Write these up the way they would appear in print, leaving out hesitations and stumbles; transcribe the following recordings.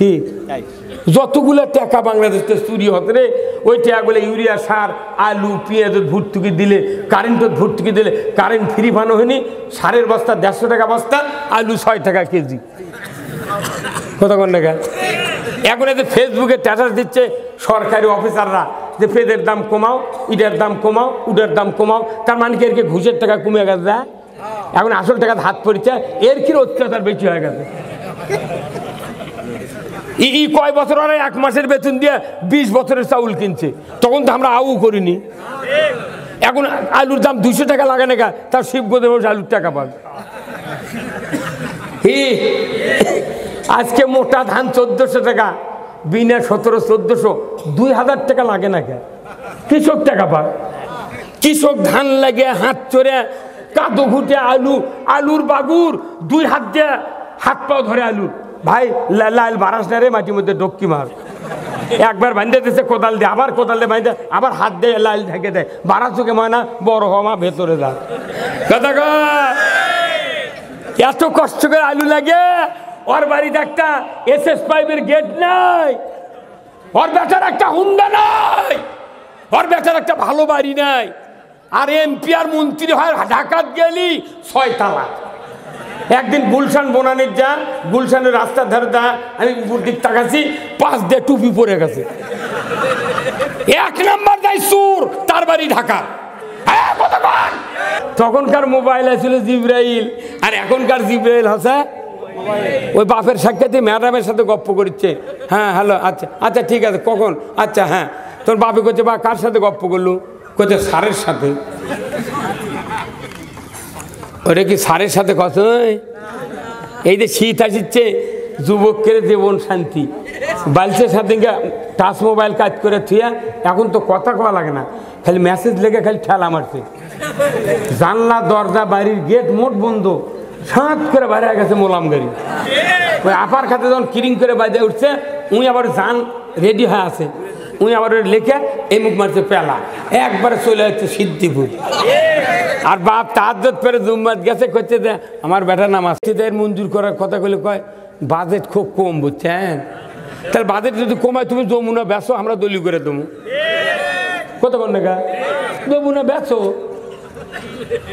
কি যতগুলো টাকা বাংলাদেশে চুরি হতে রে, ওই টাকাগুলো ইউরিয়া সার, আলু, পেঁয়াজ ভর্তুকি দিলে, কারেন্ট ভর্তুকি দিলে, কারেন্ট ফ্রি বানো হয়নি। সারের বস্তা 150 টাকা বস্তা, আলু 6 টাকা কেজি। কতক্ষণ টাকা? এখন এতে ফেসবুকে স্ট্যাটাস দিচ্ছে সরকারি অফিসাররা যে পেঁয়াজের দাম কমাও, ইটার দাম কমাও, উটার দাম কমাও। তার মানে কি এর কি ঘুষের টাকা কমে গেছে? এখন আসল টাকা হাত পড়ছে, এর কি অত্যাচার বেশি হয়ে গেছে। কয় বছর আগে 1 মাসের বেতন দিয়ে 20 বছরের চাউল কিনছে, তখন তো আমরা আউ করিনি। এখন আলুর দাম 200 টাকা লাগে না, তার শিবগঞ্জে বসে আলুর টাকা পাবে। আজকে মোটা ধান 1400 টাকা, বিনা 1700-1400, 2000 টাকা লাগে না কে? কৃষক টাকা পায়। কৃষক ধান লাগে হাত চড়ে কাদো ঘুটে আলুর বাগুর 2 হাত দিয়ে হাত পাও ধরে আলুর। ভাই লাল বারাস না রে, মাটির মধ্যে ডক্কি মার। একবার বাঁধে দিচ্ছে কোদাল দিয়ে, আবার কোদাল দিয়ে বাঁধে, আবার হাত দিয়ে লাল ঢেকে দেয়। বারাস চোখে ময়না বড় হওয়া ভেতরে যা কথা। এত কষ্ট করে আলু লাগে। ওর বাড়িতে একটা SS5 গেট নাই, ওর বেটার একটা হুন্ডা নাই, ওর বেটার একটা ভালো বাড়ি নাই। আর MP আর মন্ত্রী হয় ঢাকাত গেলি 6 তালা। একদিন গুলশান বনানির যা, গুলশানের রাস্তার ধারে যা, আমি উপর দিক তাকাচ্ছি, 5 দিয়ে টুপি পরে গেছে। 1 নাম্বার যাই সুর, তার বাড়ি ঢাকা। তখনকার মোবাইল আছিল জিব্রাইল, আর এখনকার জিব্রাইল হচ্ছে ওই বাপের সাক্ষাতে ম্যাডামের সাথে গপ্প করছে। হ্যাঁ হ্যালো, আচ্ছা আচ্ছা ঠিক আছে, কখন? আচ্ছা হ্যাঁ। তোর বাপে করছে, বা কার সাথে গপ্প করলু? করছে স্যারের সাথে। ওটা কি স্যারের সাথে কথা? এই যে শীত আসছে, যুবকের জীবন শান্তি। বালছের সাথে টাচ মোবাইল কাজ করে থুয়া, এখন তো কথা কওয়া লাগে না, খালি মেসেজ লেগে খালি ঠেলা মারছে। জানলা দরজা বাড়ির গেট মোট বন্ধ, সাঁত করে বাইরে গেছে মোলাম গাড়ি। ওই আপার খাতে যখন কিরিং করে বাজে উঠছে, উনি আবার যান রেডি হয়ে আছে, উনি আবার লেখে এই মুখ মারছে পেলা, একবারে চলে যাচ্ছে সিদ্ধিপুর। আর বাপ তাহাজ্জুদ পড়ে জুম্মাত গেছে, করছে যে আমার বেটা নামাজ মঞ্জুর করার কথা বলে কয় বাজেট খুব কম, বুঝছেন? তাহলে বাজেট যদি কমায়, তুমি যমুনা বেচো, আমরা দলি করে দেবো। কতক্ষণ টাকা? যমুনা বেচো।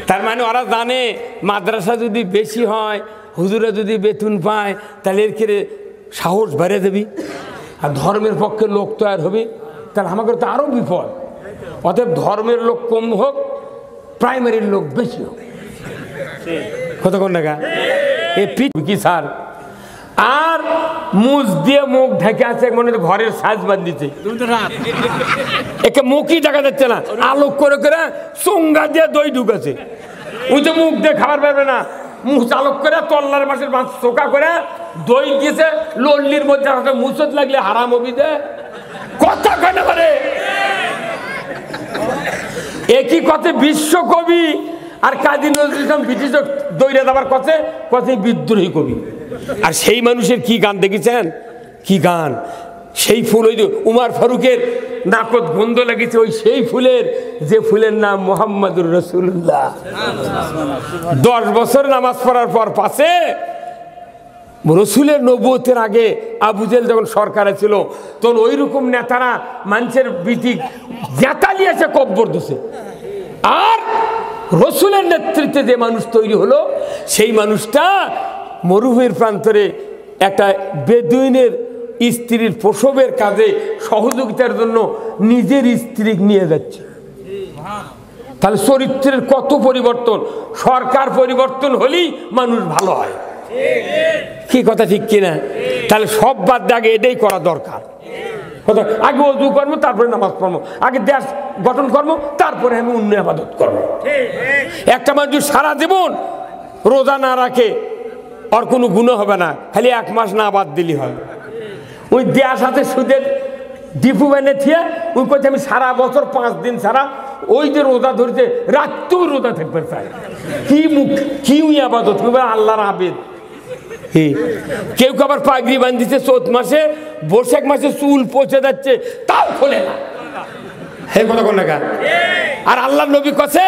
তার মানে ওরা জানে মাদ্রাসা যদি বেশি হয়, হুজুরা যদি বেতন পায়, তাহলে এর কেড়ে সাহস বেড়ে দেবি, আর ধর্মের পক্ষে লোক তৈরি হবে, তাহলে আমাকে তো আরও বিপদ। অতএব ধর্মের লোক কম হোক, প্রাইমারির লোক বেশি হোক। কতক্ষণ টাকা? এ পিঠ কি স্যার? আর মুখ দিয়ে মুখ ঢেকে আছে, মনে হচ্ছে ঘরের সাজ বাঁধিছে, একে মুখই দেখা যাচ্ছে না, আলোক করে করে চোঙ্গা দিয়ে দই ঢুকেছে। ওই তো মুখ দিয়ে খাবার পারবে না, মুখ চালক করে তল্লার মাসের মাছ চোকা করে দই দিয়েছে, লল্লির মধ্যে মুসত লাগলে হারাম হবি দে। কথা কেন করে একই কথা বিশ্বকবি আর কাজী নজরুল ইসলাম ব্রিটিশ দৈরে দেওয়ার কথা কথাই বিদ্রোহী কবি। আর সেই মানুষের কি গান দেখেছেন? কি গান! সেই ফুল, ওই যে উমার ফারুকের নাকত গন্ধ লেগেছে, ওই সেই ফুলের যে ফুলের নাম মুহাম্মাদুর রাসূলুল্লাহ। 10 বছর নামাজ পড়ার পর পাশে রসুলের নবুয়তের আগে আবু জেহেল যখন সরকারে ছিল, তখন ওই রকম নেতারা মানুষের বিটি জেতালিয়েছে, কব্বর দিছে। আর রসুলের নেতৃত্বে যে মানুষ তৈরি হলো, সেই মানুষটা মরুভূমির প্রান্তরে একটা বেদুইনের স্ত্রীর প্রসবের কাজে সহযোগিতার জন্য নিজের স্ত্রী নিয়ে যাচ্ছে। তাহলে চরিত্রের কত পরিবর্তন! সরকার পরিবর্তন হলেই মানুষ ভালো হয়। কি কথা ঠিক কিনা? তাহলে সব বাদ দিয়ে আগে এটাই করা দরকার। আগে ওযু করবো, তারপরে নামাজ পড়বো, আগে দেশ গঠন করবো, তারপরে আমি অন্য ইবাদত করবো। একটা মানুষ সারা জীবন রোজা না রাখে, আর কোনো গুনাহ হবে না, খালি 1 মাস না বাদ দিলি হয়। ওই দেয়ার সাথে সুদের ডিপু বেনে থিয়ে ওই করছে আমি সারা বছর 5 দিন ছাড়া, ওই যে রোজা ধরছে রাত্রেও রোজা থাকবে চাই। কি মুখ, কি ইবাদত করবে? আল্লাহর আবেদ। কেউ আবার পাগড়ি বাঁধিছে চৈত মাসে, বৈশাখ মাসে চুল পচে যাচ্ছে, তাও খোলে না। হে কথা কোন না? আর আল্লাহ নবী কাছে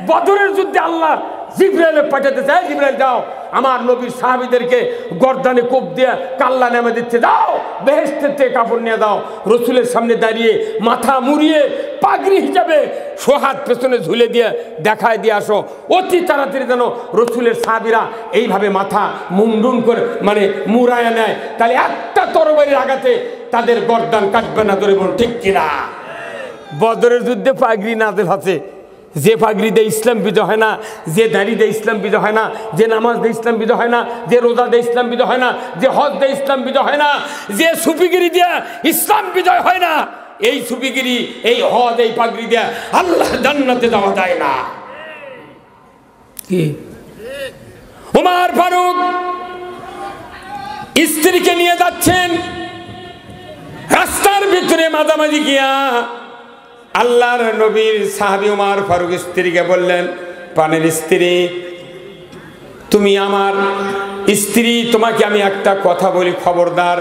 বদরের যুদ্ধে আল্লাহ জিবরাইল পাঠাতে চায়, জিবরাইল যাও আমার নবীর সাহাবীদেরকে গর্দানে কোপ দিয়ে কাল্লা নেমে দিচ্ছে, দাও বেহেশতের থেকে কাপড় নিয়ে দাও। রসুলের সামনে দাঁড়িয়ে মাথা মুড়িয়ে পাগড়ি হিসাবে সোহাত পেছনে ঝুলে দিয়ে দেখায় দিয়ে আসো। অতি তাড়াতাড়ি যেন রসুলের সাহাবীরা এইভাবে মাথা মুন্ডুন করে মানে মুড়ায় নেয়, তাহলে একটা তরবারির আঘাতে তাদের গর্দান কাটবে না। ধরে বলুন ঠিক কিনা? বদরের যুদ্ধে পাগড়ি নাযিল হচ্ছে। যে পাগড়ি দিয়ে ইসলাম বিজয় হয় না, যে দাড়ি দিয়ে ইসলাম বিজয় হয় না, যে নামাজ দিয়ে ইসলাম বিজয় হয় না, যে রোজা দিয়ে ইসলাম বিজয় হয় না, যে হজ দিয়ে ইসলাম বিজয় হয় না, যে সুফিগিরি দিয়ে ইসলাম বিজয় হয় না, এই সুফিগিরি, এই হজ, এই পাগড়ি দিয়ে আল্লাহ জান্নাতে যাওয়া যায় না। কি ওমর ফারুক স্ত্রীকে নিয়ে যাচ্ছেন, রাস্তার ভিতরে মাঝামাঝি গিয়া আল্লাহর নবীর সাহাবী ওমর ফারুক স্ত্রীকে বললেন, প্রাণের স্ত্রী, তুমি আমার স্ত্রী, তোমাকে আমি একটা কথা বলি, খবরদার,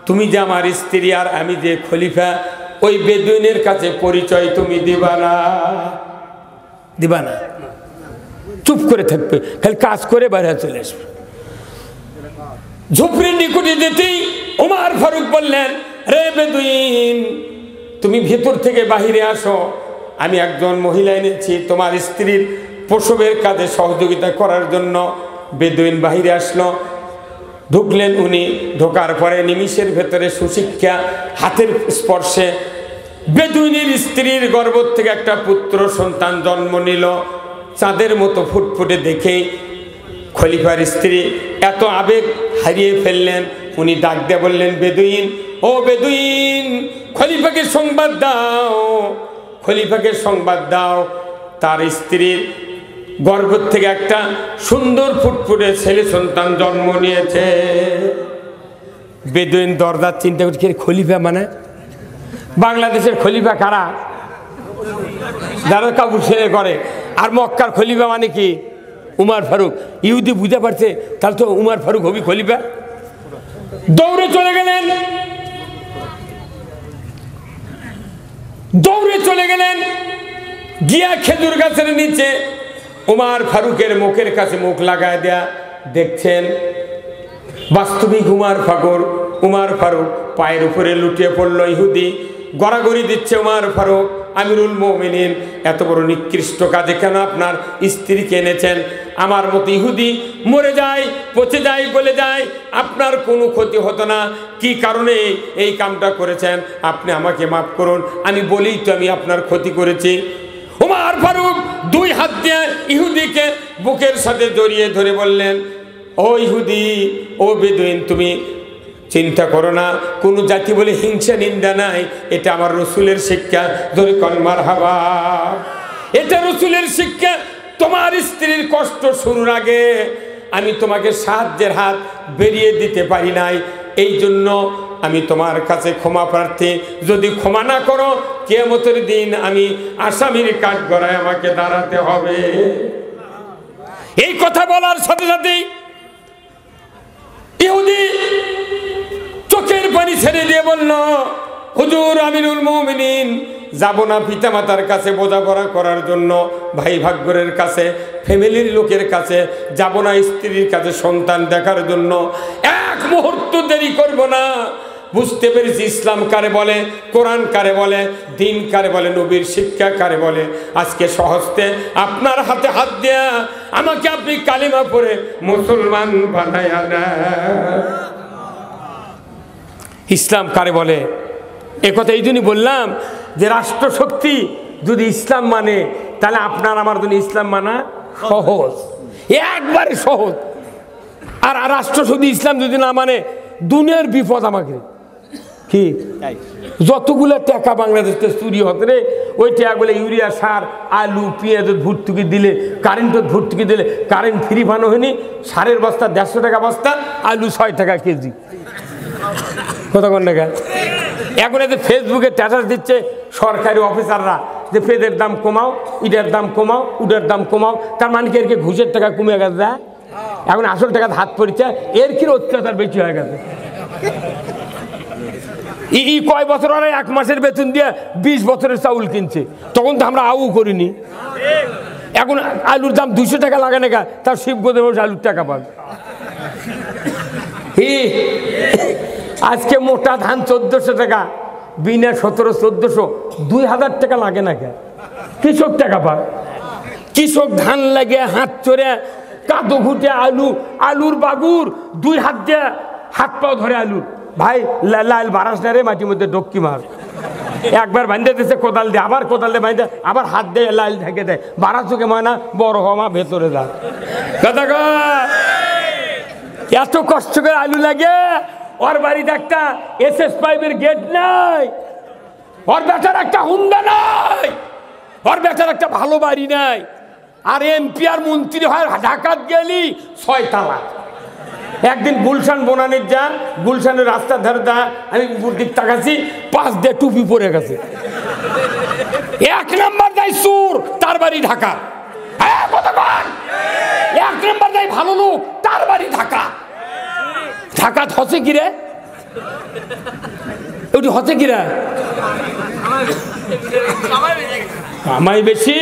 তুমি যে আমার স্ত্রী আর আমি যে খলিফা, ওই বেদুইনের কাছে পরিচয় তুমি দিবা না। দিবা না, চুপ করে থাকবে, খালি কাজ করে বাইরে চলে আসবে। ঝুপড়ির নিকটে যেতেই ওমর ফারুক বললেন, রে বেদুইন, তুমি ভেতর থেকে বাহিরে আসো, আমি একজন মহিলা এনেছি তোমার স্ত্রীর প্রসবের কাজে সহযোগিতা করার জন্য। বেদুইন বাহিরে আসলো, ঢুকলেন উনি। ঢোকার পরে নিমিষের ভেতরে সুশিক্ষা, হাতের স্পর্শে বেদুইনের স্ত্রীর গর্ভ থেকে একটা পুত্র সন্তান জন্ম নিল। চাঁদের মতো ফুটফুটে দেখে খলিফার স্ত্রী এত আবেগ হারিয়ে ফেললেন। উনি ডাক দিয়ে বললেন, বেদুইন, ও বেদুইন, খলিফাকে সংবাদ দাও, খলিফাকে সংবাদ দাও, তার স্ত্রীর গর্ভ থেকে একটা সুন্দর ফুটফুটে ছেলে সন্তান জন্ম নিয়েছে। বেদুইন দরদার চিন্তা করছে, খলিফা মানে বাংলাদেশের খলিফা কারা? যারা কাপড় ছেড়ে করে। আর মক্কার খলিফা মানে কি? উমর ফারুক। ইহুদি বুঝতে পারছে, তাহলে তো উমর ফারুক হবি খলিফা। দৌড়ে চলে গেলেন, দৌড়ে চলে গেলেন, গিয়া খেজুর গাছের নিচে উমর ফারুকের মুখের কাছে মুখ লাগায় দেয়া। দেখছেন বাস্তবিক উমর ফারুক পায়ের উপরে লুটিয়ে পড়লো। ইহুদি গড়াগড়ি দিচ্ছে, উমর ফারুক আমিরুল মুমিনিন, এত বড় নিকৃষ্ট কাজে কেন আপনার স্ত্রীকে এনেছেন? আমার মতো ইহুদি মরে যায়, পচে যায়, গলে যায়, আপনার কোনো ক্ষতি হতো না, কি কারণে এই কামটা করেছেন? আপনি আমাকে মাফ করুন, আমি বলেই তো আমি আপনার ক্ষতি করেছি। উমর ফারুক দুই হাত দিয়ে ইহুদিকে বুকের সাথে জড়িয়ে ধরে বললেন, ও ইহুদি, ও বেদুইন, তুমি চিন্তা করো না, কোনো জাতি বলে হিংসা নিন্দা নাই, এটা আমার রসুলের শিক্ষা। ধরে কন মারহাবা। এটা রসুলের শিক্ষা। তোমার স্ত্রীর কষ্ট শুরুর আগে আমি তোমাকে সাহায্যের হাত বেরিয়ে দিতে পারি নাই, এই জন্য আমি তোমার কাছে ক্ষমা প্রার্থী। যদি ক্ষমা না করো, কিয়ামতের দিন আমি আসামির কাঠগড়ায় আমাকে দাঁড়াতে হবে। এই কথা বলার সাথে সাথেই ইহুদি চোখের পানি ছেড়ে দিয়ে বলল, হুজুর আমিরুল মুমিনিন, যাব না পিতামাতার কাছে বোঝাপড়া করার জন্য, ভাই ভাগ্যরের কাছে, ফ্যামিলির লোকের কাছে যাব না, স্ত্রীর কাছে সন্তান দেখার জন্য এক মুহূর্ত দেরি করব না। বুঝতে পেরেছি ইসলাম কারে বলে, কোরআন কারে বলে, দিন কারে বলে, নবীর শিক্ষা কারে বলে। আজকে সহজতে আপনার হাতে হাত দেয়া আমাকে আপনি কালিমা পড়ে মুসলমান বানায়া দেন। ইসলাম কারে বলে এ কথা এই জন্যই বললাম যে রাষ্ট্রশক্তি যদি ইসলাম মানে, তাহলে আপনার আমার জন্য ইসলাম মানা সহজ, একবারে সহজ। আর রাষ্ট্রশক্তি ইসলাম যদি না মানে, দুনিয়ার বিপদ আমাকে। কি যতগুলো টাকা বাংলাদেশে চুরি হতে রে, ওই টাকাগুলো ইউরিয়া সার, আলু, পেঁয়াজ ভর্তুকি দিলে, কারেন্ট ভর্তুকি দিলে, কারেন্ট ফ্রি বানো হয়নি, সারের বস্তা 150 টাকা বস্তা, আলু 6 টাকা কেজি। কতক্ষণ টাকা? এখন এতে ফেসবুকে স্ট্যাটাস দিচ্ছে সরকারি অফিসাররা যে পেঁয়াজের দাম কমাও, ইটার দাম কমাও, উডের দাম কমাও। তার মানে কি এর কি ঘুষের টাকা কমে গেছে? এখন আসল টাকা হাত পড়ছে, এর কি অত্যাচার বেশি হয়ে গেছে। কয় বছর আগে 1 মাসের বেতন দিয়ে 20 বছরের চাউল কিনছে, তখন তো আমরা আউ করিনি। এখন আলুর দাম 200 টাকা লাগে না, তার শিবগঞ্জে বসে আলুর টাকা পাবে। আজকে মোটা ধান 1400 টাকা, বিনা 1700-1400, 2000 টাকা লাগে না কে? কৃষক টাকা পায়। কৃষক ধান লাগে হাত চড়ে কাদো ঘুটে আলুর বাগুর 2 হাত দিয়ে হাত পাও ধরে আলুর। ভাই লাল বারাস না রে, মাটির মধ্যে ডক্কি মার। একবার বাঁধে দিচ্ছে কোদাল দিয়ে, আবার কোদাল দিয়ে বাঁধে, আবার হাত দিয়ে লাল ঢেকে দেয়। বারাস চোখে ময়না বড় হওয়া ভেতরে যা কথা কয়। এত কষ্ট করে আলু লাগে। ওর বাড়িতে একটা SS5 গেট নাই, ওর বেটার একটা হুন্ডা নাই, ওর বেটার একটা ভালো বাড়ি নাই। আর MP আর মন্ত্রী হয় ঢাকাত গেলি 6 তালা। একদিন গুলশান বনানির যা, গুলশানের রাস্তার ধারে দা, আমি উপর দিক তাকাচ্ছি, 5 দিয়ে টুপি পরে গেছে। 1 নম্বর দেয় সুর, তার বাড়ি ঢাকা। 1 নম্বর দেয় ভালো লোক, তার বাড়ি ঢাকা। ঢাকাত হচ্ছে কিরে? ওটি হচ্ছে কিরা? কামাই বেশি,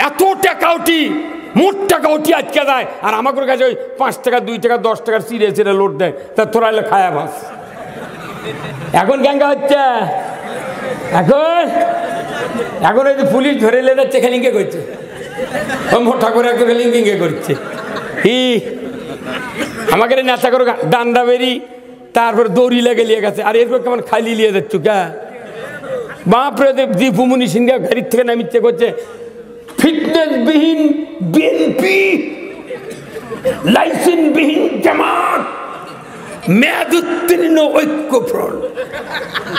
এত টাকা উঠি, মোট টাকা উঠি আটকে দেয়। আর আমাদের কাছে ওই 5 টাকা 2 টাকা 10 টাকার চিড়ে চিড়ে লোড দেয়, তা তোরা এলে খায়া ভাস। এখন গ্যাঙ্গা হচ্ছে, এখন ওই যে পুলিশ ধরে লে যাচ্ছে, লিঙ্কে করছে, মোটা করে একটা লিঙ্কিং করছে। আমাকে নেশা করো ডান্ডা বেরি, তারপর দড়ি লেগে লিয়ে গেছে। আর এরপর কেমন খালি লিয়ে যাচ্ছ কে? বাপরে দীপুমনি সিংহা গাড়ির থেকে নামিচ্ছে, করছে ফিটনেসবিহীন বিএনপি, লাইসেন্সবিহীন জামাত, মেয়াদ উত্তীর্ণ ঐক্যফ্রন্ট।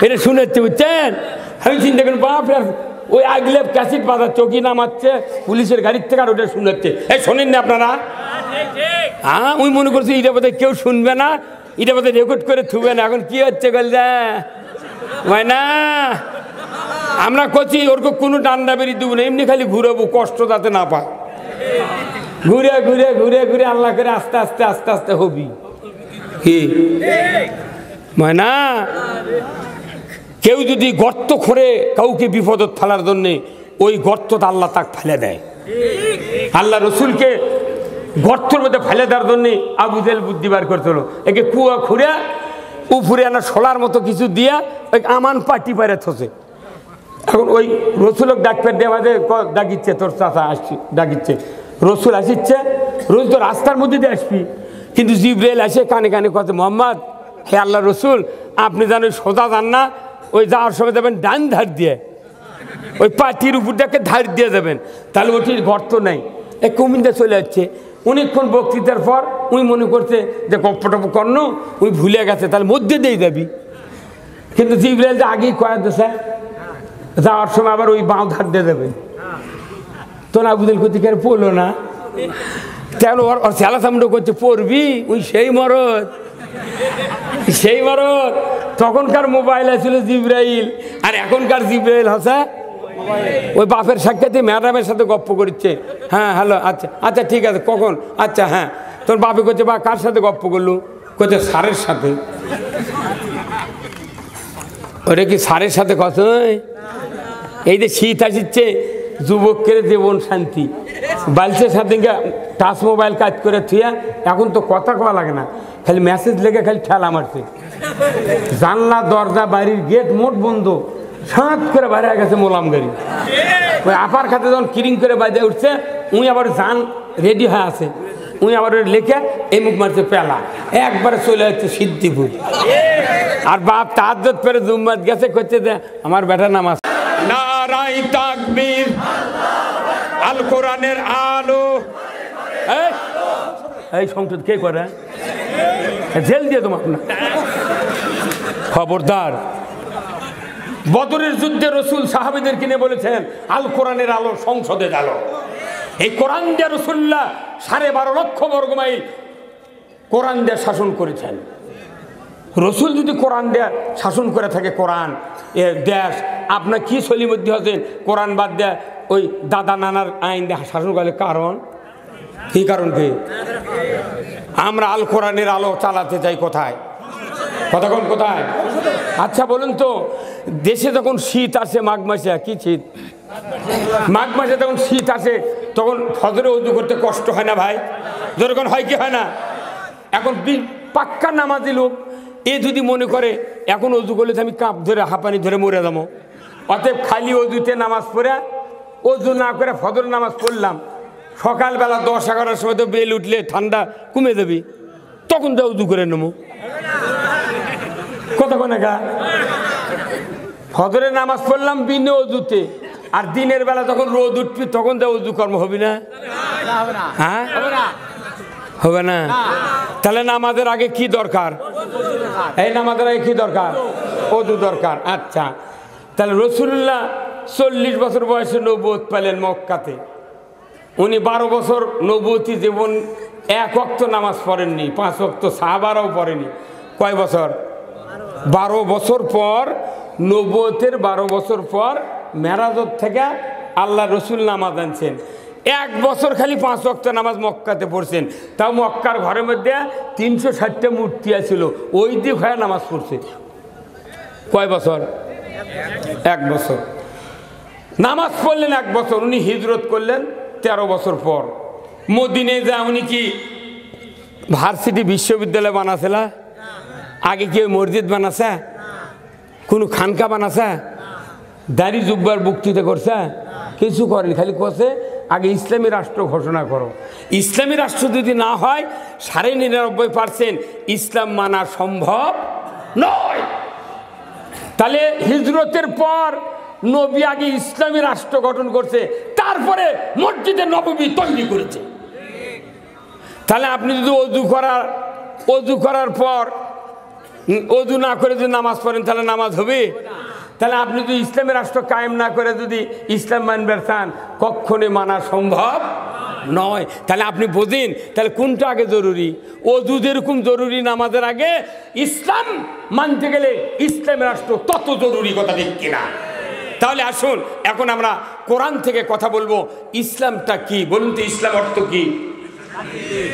এটা শুনেছে, বুঝছেন? আমি চিন্তা করি বাপরে, ওই আগলে ক্যাসিট বাজার চৌকি নামাচ্ছে পুলিশের গাড়ির থেকে, আর ওটা শুনেছে। এই শোনেন না আপনারা? হ্যাঁ, ওই মনে করছি এটা বোধহয় কেউ শুনবে না, এটা বোধহয় রেকর্ড করে থুবে না। এখন কি হচ্ছে বলছে না, আমরা করছি ওরকম কোনো ডান্ডা বেরিয়ে দেবো না, এমনি খালি ঘুরাবো, কষ্ট যাতে না পায়। ঘুরে ঘুরে ঘুরে ঘুরে আল্লাহ করে আস্তে আস্তে আস্তে আস্তে হবি। কি না, কেউ যদি গর্ত করে কাউকে বিপদত ফেলার জন্যে, ওই গর্তটা আল্লাহ তাক ফেলে দেয়। আল্লাহ রসুলকে গর্তের মধ্যে ফেলে দেওয়ার জন্যে আবু জেহেল বুদ্ধি বার করছিল। একে কুয়া খুঁড়ে উপরে আনা শোলার মতো কিছু দিয়া ওই আমান পাটি পারে থসে। এখন ওই রসুলক ডাকপেট দেওয়া ডাকিচ্ছে, তোর চাচা আসছি ডাকিচ্ছে, রসুল আসিচ্ছে, রোজ তো রাস্তার মধ্যে দিয়ে আসবি। কিন্তু জিবরাইল আসে কানে কানে কথা, মোহাম্মদ, হে আল্লাহ রসুল, আপনি যেন ওই সোজা যান না, ওই যাওয়ার সময় যাবেন ডান ধার দিয়ে, ওই পাটির উপর দিয়ে ধার দিয়ে যাবেন, তাহলে ওটির গর্ত নাই। এক কুমিন্দা চলে যাচ্ছে। অনেকক্ষণ বক্তৃতার পর উনি মনে করছে যে গপ্পটপ কর্ণ, উনি ভুলে গেছে, তাহলে মধ্যে দিয়ে যাবি। কিন্তু জিবরাইল যে আগেই কয়া দিছে, যাওয়ার সময় আবার ওই বাঁ ধার দিয়ে যাবেন। তোর আবু জেহেল করতে কে পড়লো না, তেমন ওর চেলা চামড়ো করছে, পড়বি, ওই সেই মরদ, সেই মরদ। তখনকার মোবাইল আছিল জিবরাইল, আর এখনকার জিবরাইল হচ্ছে ওই বাপের সাক্ষাতে ম্যাডামের সাথে গপ্প করছে। হ্যাঁ হ্যালো, আচ্ছা আচ্ছা ঠিক আছে, কখন? আচ্ছা হ্যাঁ। তোর বাপে করছে, বা কার সাথে গপ্প করলু? করছে স্যারের সাথে। ওটা কি স্যারের সাথে কথা? এই যে শীত আসছে, যুবকের জীবন শান্তি, বালছের সাথে টাচ মোবাইল কাজ করে থুয়া, এখন তো কথা কওয়া লাগে না, খালি মেসেজ লেগে খালি ঠেলা মারছে। জানলা দরজা বাড়ির গেট মোট বন্ধ, সাঁত করে বাইরে গেছে মোলাম গাড়ি। ওই আপার খাতে যখন কিরিং করে বাইরে উঠছে, উনি আবার যান রেডি হয়ে আছে, উনি আবার লেখে এই মুখ মারছে পেলা, একবারে চলে যাচ্ছে সিদ্ধিপুর। আর বাপ তাহাজ্জুদ পড়ে জুম্মাত গেছে, করছে যে আমার বেটা নামাজ। নারাই তাকবীর, আল কোরআনের আলো। এই সংসদ কে করে? জেল দিয়ে তোমার না, খবরদার। বদরের যুদ্ধে রসুল সাহাবীদের কিনে বলেছেন, আল কোরআনের আলো সংসদে জ্বালো। এই কোরআন দিয়ে রসুল্লাহ 12.5 লক্ষ বর্গ মাইল কোরআন দিয়ে শাসন করেছেন। রসুল যদি কোরআন দিয়ে শাসন করে থাকে, কোরআন দেশ, আপনার কি সলিমধ্যে হচ্ছেন কোরআন বাদ দেয়া ওই দাদা নানার আইন দিয়ে শাসন করে? কারণ কি? কারণ কি? আমরা আল কোরআনের আলো চালাতে চাই কোথায়? কতক্ষণ কোথায়? আচ্ছা বলুন তো, দেশে যখন শীত আসে মাঘ মাসে, কি শীত, মাঘ মাসে যখন শীত আসে তখন ফজরে ওযু করতে কষ্ট হয় না ভাই? যখন হয় কি হয় না? এখন পাক্কা নামাজি লোক এ যদি মনে করে এখন ওযু করলে আমি কাপ ধরে হাঁপানি ধরে মরে যাবো, অতএব খালি ওযুতে নামাজ পড়ে, ওযু না করে ফজর নামাজ পড়লাম, সকালবেলা 10-11টার সময় তো বেল উঠলে ঠান্ডা কমে যাবি, তখন তো ওযু করে নেবো। কথা কোনে গা? ফজরের নামাজ পড়লাম বিনে ওযুতে, আর দিনের বেলা যখন রোদ উঠবি তখন তো ওযু কর্ম হবি না? হ্যাঁ, হবে না। তাহলে নামাজের আগে কি দরকার? এই নামাজের আগে কি দরকার? ওযু দরকার। আচ্ছা, তাহলে রাসূলুল্লাহ 40 বছর বয়সে নবুয়ত পেলেন মক্কাতে। উনি 12 বছর নবুয়তি জীবন এক ওয়াক্ত নামাজ পড়েননি, 5 ওয়াক্ত সাহাবারাও পড়েনি। কয় বছর? 12 বছর পর, নবুয়তের 12 বছর পর মেরাজত থেকে আল্লাহ রসুল নামাজ আনছেন। 1 বছর খালি 5 ওয়াক্ত নামাজ মক্কাতে পড়ছেন, তাও মক্কার ঘরের মধ্যে 360টা মূর্তি ছিল, ওই দিক হয়ে নামাজ পড়ছে। কয় বছর? 1 বছর নামাজ পড়লেন। 1 বছর। উনি হিজরত করলেন 13 বছর পর। মদিনে যা উনি কি ভার্সিটি বিশ্ববিদ্যালয় বানাছিল? আগে কি মসজিদ বানাছে? কোনো খানকা বানাছে? দাড়ি জুব্বার বক্তৃতা করছে? কিছু করেনি, খালি করছে আগে ইসলামী রাষ্ট্র ঘোষণা করো। ইসলামী রাষ্ট্র যদি না হয় 99.% ইসলাম মানা সম্ভব নয়। তাহলে হিজরতের পর নবী আগে ইসলামী রাষ্ট্র গঠন করছে, তারপরে মসজিদে নববী তৈরি করেছে। তাহলে আপনি যদি অজু করার পর অজু না করে যদি নামাজ পড়েন তাহলে নামাজ হবে? তাহলে আপনি যদি ইসলামী রাষ্ট্র কায়েম না করে যদি ইসলাম মানবে চান, কখনোই মানা সম্ভব নয়। তাহলে আপনি বোঝেন তাহলে কোনটা আগে জরুরি? অজু যেরকম জরুরি নামাজের আগে, ইসলাম মানতে গেলে ইসলামী রাষ্ট্র তত জরুরি। কথা ঠিক কিনা? তাহলে আসুন এখন আমরা কোরআন থেকে কথা বলবো। ইসলামটা কি বলুন তো? ইসলাম অর্থ কি?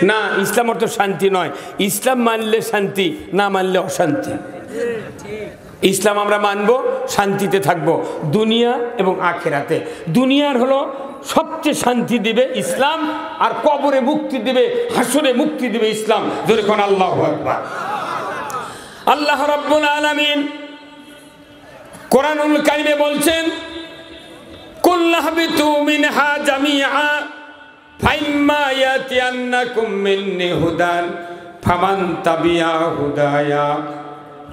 না, ইসলাম অর্থ শান্তি নয়। ইসলাম মানলে শান্তি, না মানলে অশান্তি। ইসলাম আমরা মানব, শান্তিতে থাকব দুনিয়া এবং আখিরাতে। দুনিয়ার হলো সবচেয়ে শান্তি দিবে ইসলাম, আর কবরে মুক্তি দিবে, হাসরে মুক্তি দিবে ইসলাম। যেরকম আল্লাহু আকবার। আল্লাহ রাব্বুল আলামিন কোরআনুল কারিমে বলছেন, কুল হাবিতু মিনহা জামিআ ফাইম্মা ইয়াতিয়ান্নাকুম মিন্নি হুদান ফামান তাবিআ হুদায়া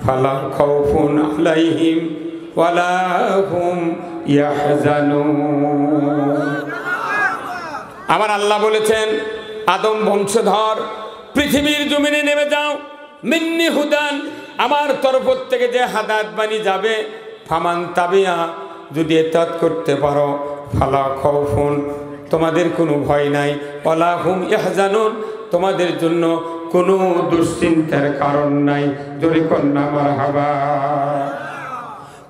ফালা খাউফুন আলাইহিম ওয়ালা হুম ইয়াহজানুন। আমার আল্লাহ বলেছেন, আদম বংশধর পৃথিবীর জমিনে নেমে যাও, মিন্নি হুদান, আমার তরফ থেকে যে হাদায়াত বাণী যাবে, ফামান তাবিআ, যদি এতাত করতে পারো, ফালা খাউফুন, তোমাদের কোনো ভয় নাই, ওয়ালা হুম ইয়াহজানুন, তোমাদের জন্য কোনো দুশ্চিন্তার কারণ নাই। জোরে কন্যা মারহাবা।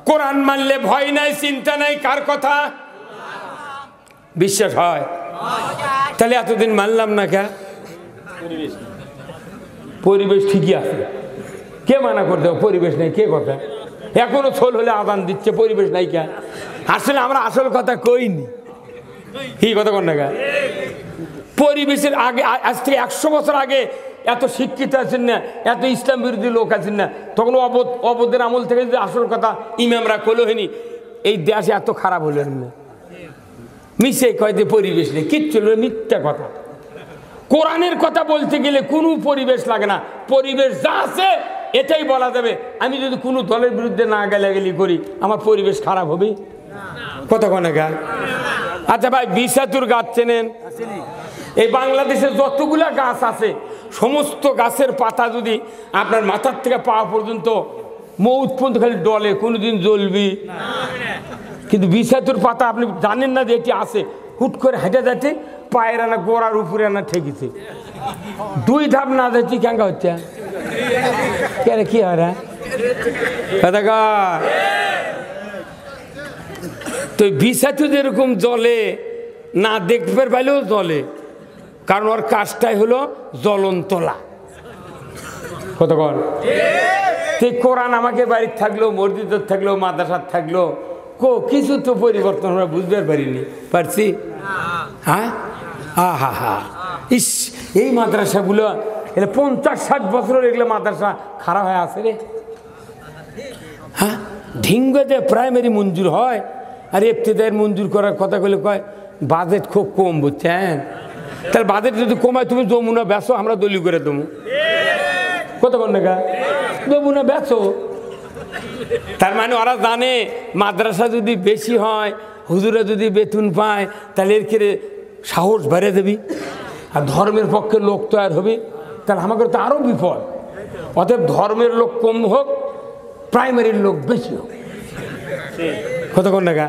কোরআন মানলে ভয় নাই, চিন্তা নাই। কার কথা? বিশ্বাস হয়? তাহলে এতদিন মানলাম না কে? পরিবেশ ঠিকই আছে, কে মানা করতে? পরিবেশ নাই, কে কথা? এখনো ছোল হলে আদান দিচ্ছে, পরিবেশ নাই কে? আসলে আমরা আসল কথা কইনি, কি কথা কন না কে? পরিবেশের আগে, আজ থেকে 100 বছর আগে এত শিক্ষিত আছেন না, এত ইসলাম বিরোধী লোক আছেন না, তখন অবদের আমল থেকে যদি আসল কথা ইমামরা কলো হয়নি, এই দেশে এত খারাপ হলেন না। মিশে কয় যে পরিবেশ নেই, কিচ্ছু মিথ্যা কথা। কোরআনের কথা বলতে গেলে কোনো পরিবেশ লাগে না, পরিবেশ যা আছে এটাই বলা যাবে। আমি যদি কোনো দলের বিরুদ্ধে না গালাগালি করি, আমার পরিবেশ খারাপ হবে? কথা কনে গা? আচ্ছা ভাই, বিষাতুর গাছ চেনেন? এই বাংলাদেশে যতগুলা গাছ আছে, সমস্ত গাছের পাতা যদি আপনার মাথার থেকে পাওয়া পর্যন্ত মৌত পর্যন্ত খালি ডলে, কোনোদিন জ্বলবি। কিন্তু বিষাতুর পাতা আপনি জানেন না যে এটি আছে, হুট করে হেঁটে যাচ্ছে, পায়ের আনা গোড়ার উপরে আনা ঠেকেছে, 2 ধাপ না যাচ্ছি কেঙ্গা হচ্ছে, কেন কি হয়? তো বিষাতু যেরকম জলে না দেখতে পাইলেও জলে, কারণ ওর কাজটাই হলো জ্বলন তোলা। কতক্ষণ? তে কোরআন আমাকে বাড়ির থাকলো, মসজিদের থাকলো, মাদ্রাসার থাকলো, কিছু তো পরিবর্তন আমরা বুঝতে পারিনি, পারছি? হ্যাঁ, হা হা, ইস, এই মাদ্রাসাগুলো এলে 50-60 বছরের এগুলো মাদ্রাসা খারাপ হয়ে আছে রে। হ্যাঁ, ঢিঙ্গতে প্রাইমারি মঞ্জুর হয় আর ইবতেদায়ের মঞ্জুর করার কথা বলে কয় বাজেট খুব কম, বুঝছেন? তাহলে বাজেট যদি কমায় তুমি যমুনা বেচো, আমরা দলি করে দেবো। কতক্ষণ টাকা যমুনা বেচো? তার মানে ওরা জানে মাদ্রাসা যদি বেশি হয়, হুজুরা যদি বেতন পায়, তাহলে এর কেড়ে সাহস বেড়ে দেবি আর ধর্মের পক্ষে লোক তৈরি হবে, তাহলে আমাকে তো আরও বিপদ। অতএব ধর্মের লোক কম হোক, প্রাইমারির লোক বেশি হোক। কতক্ষণ টাকা?